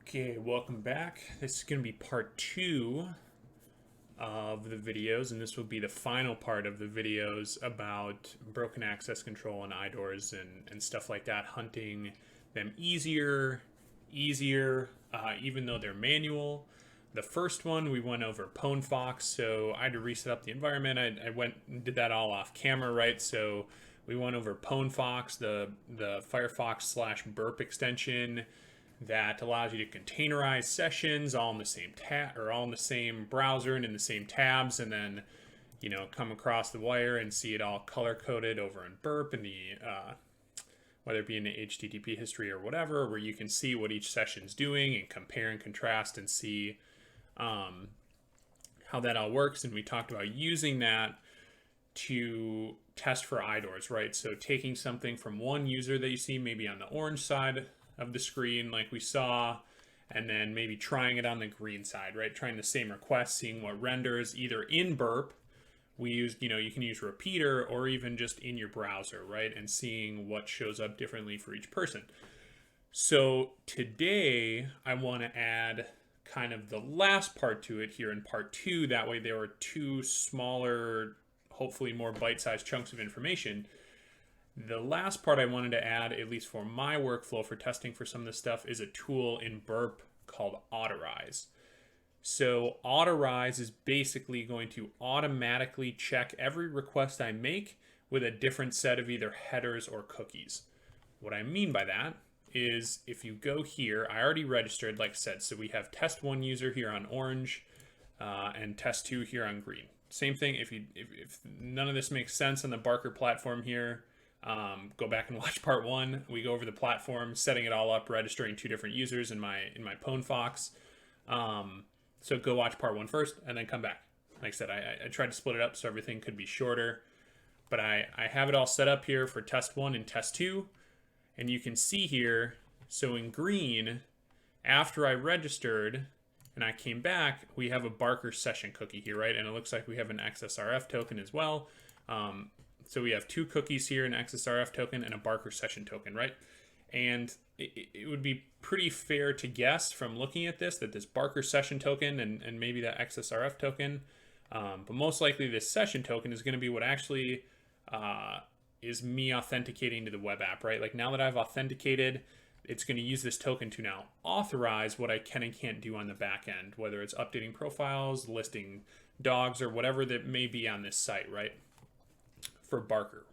Okay, welcome back. This is going to be part 2 of the videos, and this will be the final part of the videos about broken access control and IDORs and stuff like that, hunting them easier, even though they're manual. The first one, we went over PwnFox, so I had to reset up the environment. I went and did that all off camera, right? So we went over PwnFox, the Firefox / Burp extension that allows you to containerize sessions all in the same tab or all in the same browser and in the same tabs, and then come across the wire and see it all color coded over in Burp in the whether it be in the HTTP history or whatever, where you can see what each session's doing and compare and contrast and see how that all works. And we talked about using that to test for IDORs, right? So taking something from one user that you see maybe on the orange side of the screen like we saw, and then maybe trying it on the green side, right? Trying the same request, seeing what renders either in Burp. We use, you can use repeater or even just in your browser, right? And seeing what shows up differently for each person. So today I want to add kind of the last part to it here in part 2. That way there were 2 smaller, hopefully more bite-sized chunks of information. The last part I wanted to add, at least for my workflow for testing for some of this stuff, is a tool in Burp called Autorize. So Autorize is basically going to automatically check every request I make with a different set of either headers or cookies. What I mean by that is if you go here, I already registered, like I said, so we have test 1 user here on orange and test 2 here on green. Same thing, if none of this makes sense on the Barker platform here, go back and watch part 1. We go over the platform, setting it all up, registering 2 different users in my PwnFox. So go watch part 1 first, and then come back. Like I said, I tried to split it up so everything could be shorter, but I have it all set up here for test 1 and test 2, and you can see here. So in green, after I registered and I came back, we have a Barker session cookie here, right? And it looks like we have an XSRF token as well. So we have 2 cookies here, an XSRF token and a Barker session token, right? And it would be pretty fair to guess from looking at this that this Barker session token and maybe that XSRF token, but most likely this session token is going to be what actually is me authenticating to the web app, right? Like now that I've authenticated, it's going to use this token to now authorize what I can and can't do on the back end, whether it's updating profiles, listing dogs, or whatever that may be on this site, right? For Barker.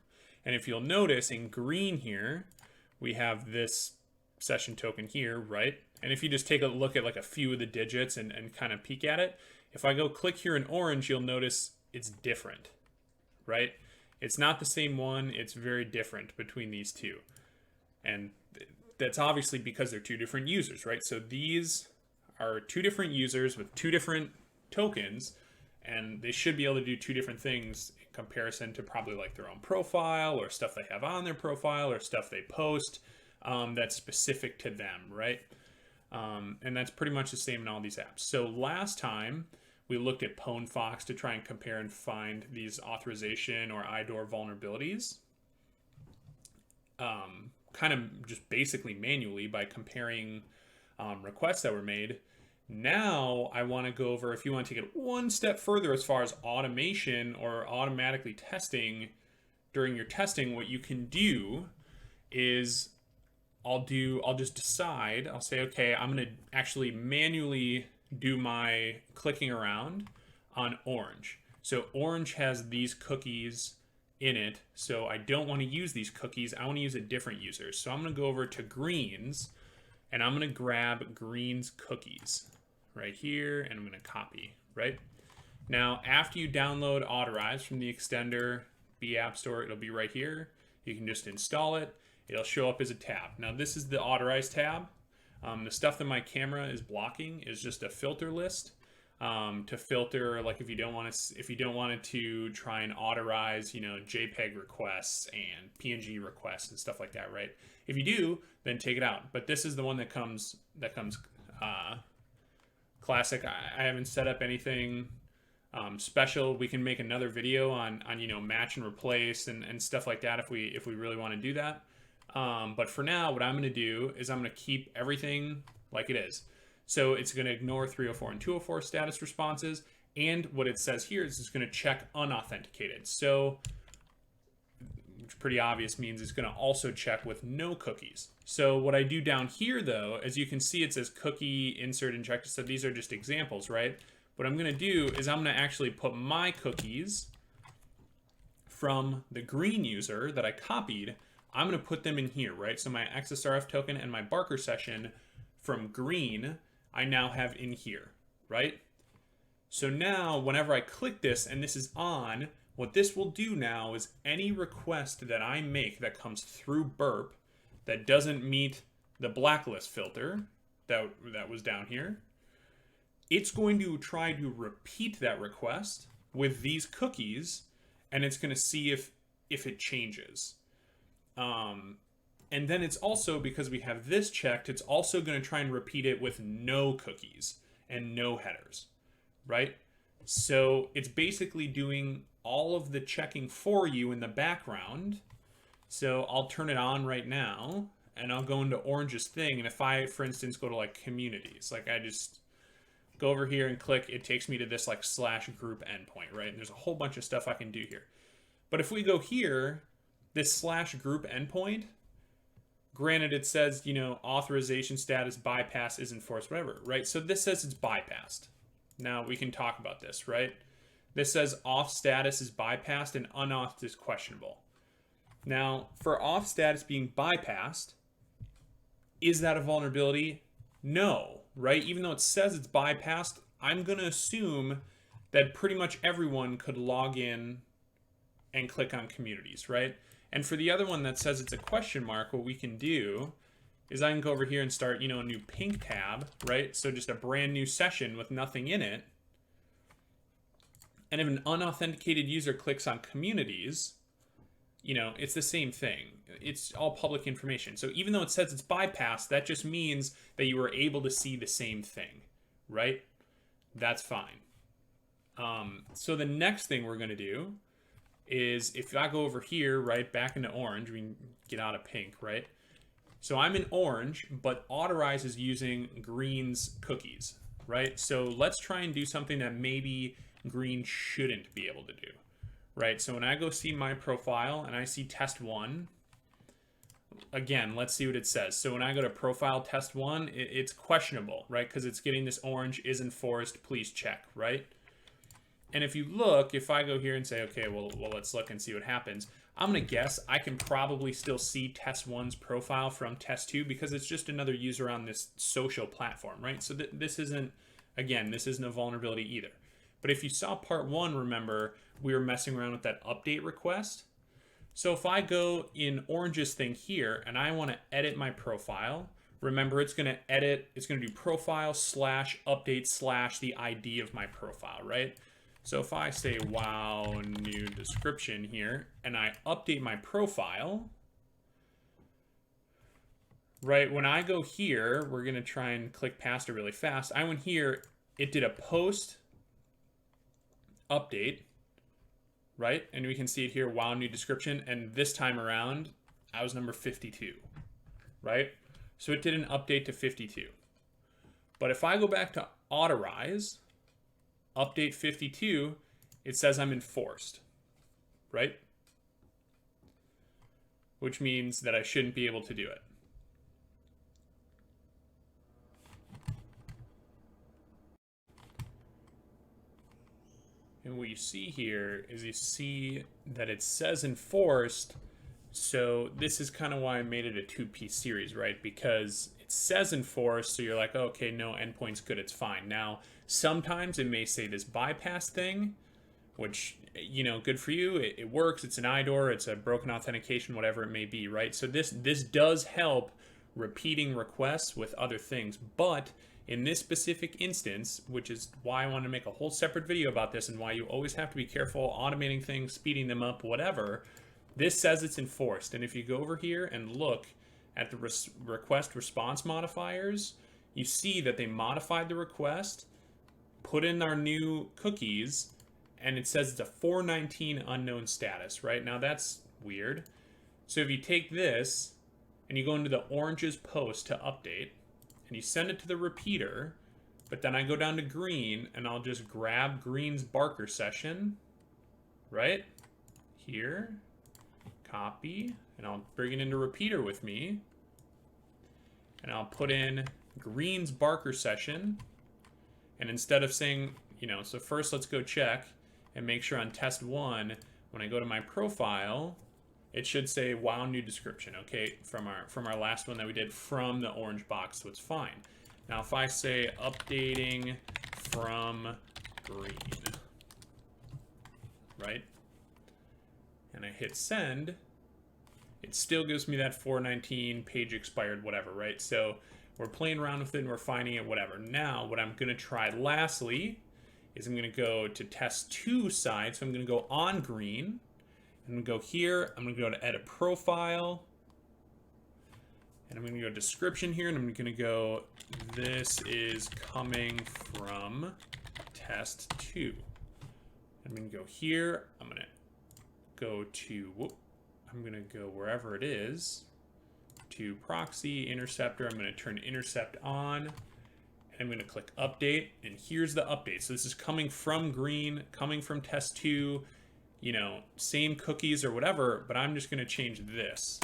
And if you'll notice in green here, we have this session token here, right? And if you just take a look at like a few of the digits and kind of peek at it, if I go click here in orange, you'll notice it's different, right? It's not the same one. It's very different between these 2. And that's obviously because they're 2 different users, right? So these are 2 different users with 2 different tokens, and they should be able to do 2 different things in comparison to probably like their own profile or stuff they have on their profile or stuff they post that's specific to them, right? And that's pretty much the same in all these apps. So last time we looked at PwnFox to try and compare and find these authorization or IDOR vulnerabilities, kind of just basically manually by comparing requests that were made. Now I want to go over, if you want to take it one step further as far as automation or automatically testing during your testing, what you can do is I'll just decide, I'll say, okay, I'm going to actually manually do my clicking around on orange. So orange has these cookies in it, so I don't want to use these cookies. I want to use a different user. So I'm going to go over to greens, and I'm going to grab greens cookies right here, and I'm going to copy, right? Now, after you download Autorize from the extender, App Store, it'll be right here. You can just install it. It'll show up as a tab. Now, this is the Autorize tab. The stuff that my camera is blocking is just a filter list to filter, like if you don't want it to try and authorize, JPEG requests and PNG requests and stuff like that, right? If you do, then take it out. But this is the one that comes classic. I haven't set up anything special. We can make another video on match and replace and stuff like that if we really want to do that. But for now, what I'm going to do is I'm going to keep everything like it is. So it's going to ignore 304 and 204 status responses. And what it says here is it's going to check unauthenticated. So, which pretty obvious means it's going to also check with no cookies. So what I do down here, though, as you can see, it says cookie, insert, inject. So these are just examples, right? What I'm going to do is I'm going to actually put my cookies from the green user that I copied. I'm going to put them in here, right? So my XSRF token and my Barker session from green, I now have in here, right? So now whenever I click this and this is on, what this will do now is any request that I make that comes through Burp that doesn't meet the blacklist filter that was down here, it's going to try to repeat that request with these cookies, and it's going to see if it changes. And then it's also, because we have this checked, it's also going to try and repeat it with no cookies and no headers, right? So it's basically doing all of the checking for you in the background. So I'll turn it on right now, and I'll go into Orange's thing. And if I, for instance, go to like communities, like I just go over here and click, it takes me to this like /group endpoint, right? And there's a whole bunch of stuff I can do here. But if we go here, this /group endpoint, granted it says, you know, authorization status bypass is enforced, whatever, right? So this says it's bypassed. Now we can talk about this, right? This says auth status is bypassed and unauth is questionable. Now, for auth status being bypassed, is that a vulnerability? No, right? Even though it says it's bypassed, I'm going to assume that pretty much everyone could log in and click on communities, right? And for the other one that says it's a question mark, what we can do is I can go over here and start, you know, a new pink tab, right? So just a brand new session with nothing in it. And if an unauthenticated user clicks on communities, you know, it's the same thing. It's all public information. So even though it says it's bypassed, that just means that you were able to see the same thing, right? That's fine. So the next thing we're going to do is if I go over here, right, back into orange, we can get out of pink, right? So I'm in orange, but Autorize is using green's cookies, right? So let's try and do something that maybe green shouldn't be able to do, right? So when I go see my profile and I see test one, again, let's see what it says. So when I go to profile test one, it's questionable, right? Because it's getting this orange is enforced, please check, right? And if you look, if I go here and say, okay, well, let's look and see what happens, I'm going to guess I can probably still see test one's profile from test two because it's just another user on this social platform, right? So this isn't, again, this isn't a vulnerability either. But if you saw part one, remember, we were messing around with that update request. So if I go in Orange's thing here and I want to edit my profile, remember it's going to edit, it's going to do profile /update / the ID of my profile, right? So if I say wow new description here and I update my profile, right, when I go here, we're going to try and click past it really fast. I went here, it did a post update, right? And we can see it here, wow new description. And this time around, I was number 52, right? So it did an update to 52. But if I go back to Autorize, update 52, it says I'm enforced, right? Which means that I shouldn't be able to do it. And what you see here is you see that it says enforced. So this is kind of why I made it a two-piece series, right? Because it says enforced, so you're like, oh, okay, no, endpoint's good, it's fine. Now, sometimes it may say this bypass thing, which, you know, good for you. It works. It's an IDOR. It's a broken authentication, whatever it may be, right? So this does help repeating requests with other things. But in this specific instance, which is why I want to make a whole separate video about this and why you always have to be careful automating things, speeding them up, whatever, this says it's enforced. And if you go over here and look at the request response modifiers, you see that they modified the request, put in our new cookies, and it says it's a 419 unknown status, right? Now that's weird. So if you take this and you go into the Orange's post to update and you send it to the repeater, But then I go down to green and I'll just grab green's Barker session, right? Here, copy, and I'll bring it into repeater with me. And I'll put in green's Barker session. And instead of saying, so first let's go check and make sure on test 1, when I go to my profile, it should say wow new description, okay, from our last one that we did from the orange box, so it's fine. Now if I say updating from green, right, and I hit send, it still gives me that 419 page expired whatever, right? So we're playing around with it and we're finding it, whatever. Now what I'm going to try lastly is I'm going to go to test 2 side, so I'm going to go on green. I'm going to go here, I'm going to go to edit profile, and I'm going to go description here, and I'm going to go, this is coming from test 2. I'm going to go here, I'm going to go to, I'm going to go wherever it is, to proxy, interceptor, I'm going to turn intercept on, and I'm going to click update, and here's the update. So this is coming from green, coming from test 2, same cookies or whatever, but I'm just going to change this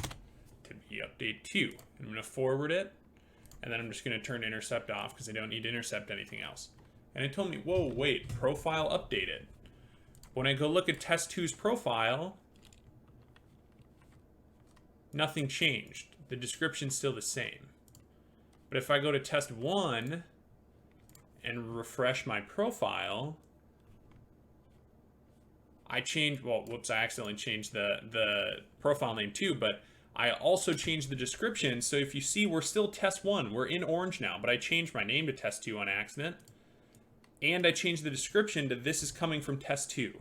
to be update 2. I'm going to forward it, and then I'm just going to turn intercept off because I don't need to intercept anything else. And it told me, whoa, wait, profile updated. When I go look at test 2's profile, nothing changed. The description's still the same. But if I go to test 1 and refresh my profile, I changed, well, whoops, I accidentally changed the profile name too, but I also changed the description. So if you see, we're still test 1. We're in orange now, but I changed my name to test 2 on accident. And I changed the description to this is coming from test 2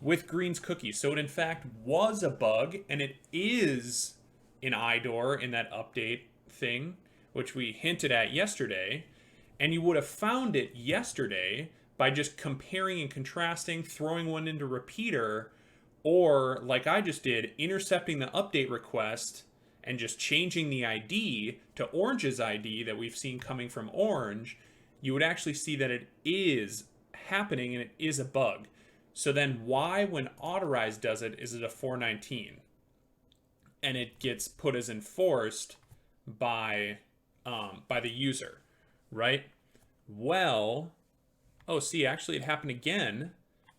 with green's cookies. So it in fact was a bug, and it is in IDOR in that update thing, which we hinted at yesterday. And you would have found it yesterday by just comparing and contrasting, throwing one into repeater, or like I just did, intercepting the update request and just changing the ID to orange's ID that we've seen coming from orange. You would actually see that it is happening and it is a bug. So then why, when Autorize does it, is it a 419? And it gets put as enforced by the user, right? Well, oh, see, actually it happened again,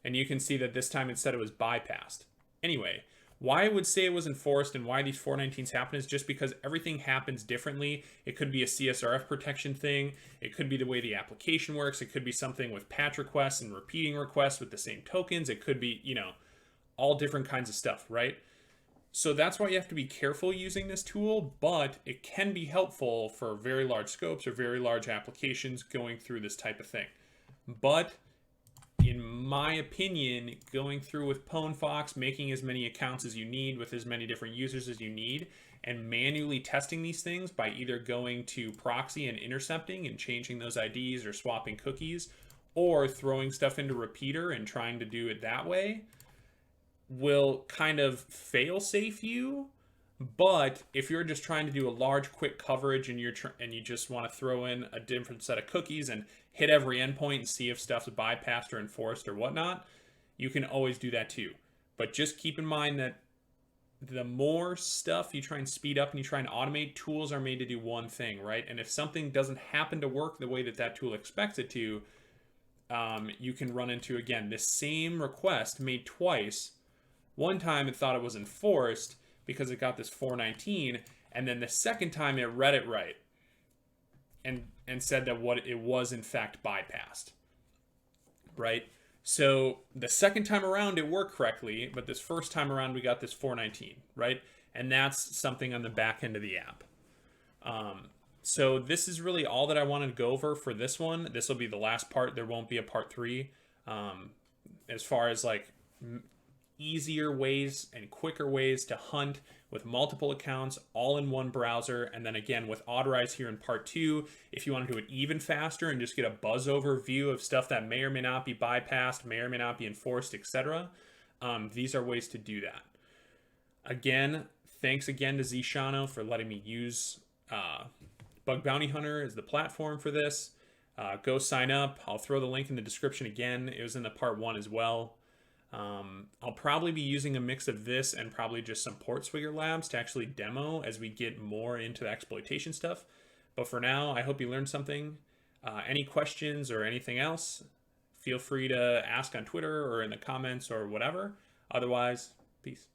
and you can see that this time it said it was bypassed. Anyway, why I would say it was enforced and why these 419s happen is just because everything happens differently. It could be a CSRF protection thing. It could be the way the application works. It could be something with patch requests and repeating requests with the same tokens. It could be, all different kinds of stuff, right? So that's why you have to be careful using this tool, but it can be helpful for very large scopes or very large applications going through this type of thing. But in my opinion, going through with PwnFox, making as many accounts as you need with as many different users as you need, and manually testing these things by either going to proxy and intercepting and changing those IDs or swapping cookies, or throwing stuff into repeater and trying to do it that way, will kind of fail-safe you. But if you're just trying to do a large, quick coverage and you just want to throw in a different set of cookies and hit every endpoint and see if stuff's bypassed or enforced or whatnot, you can always do that too. But just keep in mind that the more stuff you try and speed up and you try and automate, tools are made to do one thing, right? And if something doesn't happen to work the way that that tool expects it to, you can run into, again, this same request made twice. One time it thought it was enforced because it got this 419, and then the second time it read it right and said that what it was in fact bypassed, right? So the second time around it worked correctly, but this first time around we got this 419, right? And that's something on the back end of the app. So this is really all that I wanted to go over for this one. This will be the last part. There won't be a part 3. As far as like easier ways and quicker ways to hunt with multiple accounts all in one browser. And then again, with Autorize here in part 2, if you want to do it even faster and just get a buzz over view of stuff that may or may not be bypassed, may or may not be enforced, etc., these are ways to do that. Again, thanks again to Zshano for letting me use Bug Bounty Hunter is the platform for this. Go sign up. I'll throw the link in the description again. It was in the part 1 as well. I'll probably be using a mix of this and probably just some Portswigger labs to actually demo as we get more into the exploitation stuff. But for now, I hope you learned something. Any questions or anything else, feel free to ask on Twitter or in the comments or whatever. Otherwise, peace.